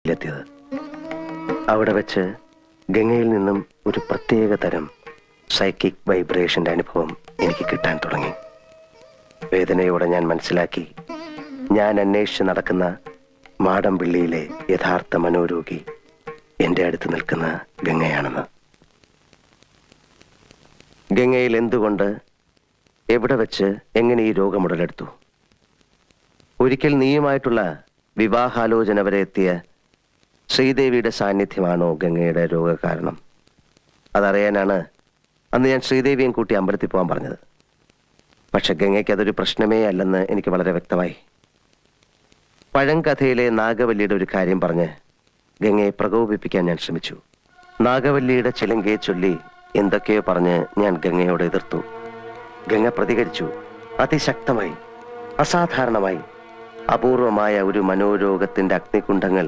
എത്തിയത്. അവിടെ വെച്ച് ഗംഗയിൽ നിന്നും ഒരു പ്രത്യേക തരം സൈക്കിക് വൈബ്രേഷന്റെ അനുഭവം എനിക്ക് കിട്ടാൻ തുടങ്ങി. വേദനയോടെ ഞാൻ മനസ്സിലാക്കി, ഞാൻ അന്വേഷിച്ച് നടക്കുന്ന മാടമ്പിള്ളിയിലെ യഥാർത്ഥ മനോരോഗി എന്റെ അടുത്ത് നിൽക്കുന്ന ഗംഗയാണെന്ന്. ഗംഗയിൽ എന്തുകൊണ്ട്, എവിടെ വെച്ച്, എങ്ങനെ ഈ രോഗം ഉടലെടുത്തു? ഒരിക്കൽ നീയുമായിട്ടുള്ള വിവാഹാലോചന വരെ എത്തിയ ശ്രീദേവിയുടെ സാന്നിധ്യമാണോ ഗംഗയുടെ രോഗകാരണം? അതറിയാനാണ് അന്ന് ഞാൻ ശ്രീദേവിയും കൂട്ടി അമ്പലത്തിൽ പോകാൻ പറഞ്ഞത്. പക്ഷെ ഗംഗയ്ക്ക് അതൊരു പ്രശ്നമേ അല്ലെന്ന് എനിക്ക് വളരെ വ്യക്തമായി. പഴങ്കഥയിലെ നാഗവല്ലിയുടെ ഒരു കാര്യം പറഞ്ഞ് ഗംഗയെ പ്രകോപിപ്പിക്കാൻ ഞാൻ ശ്രമിച്ചു. നാഗവല്ലിയുടെ ചിലങ്കയെ ചൊല്ലി എന്തൊക്കെയോ പറഞ്ഞ് ഞാൻ ഗംഗയോട് എതിർത്തു. ഗംഗ പ്രതികരിച്ചു, അതിശക്തമായി, അസാധാരണമായി. അപൂർവമായ ഒരു മനോരോഗത്തിന്റെ അഗ്നികുണ്ഡങ്ങൾ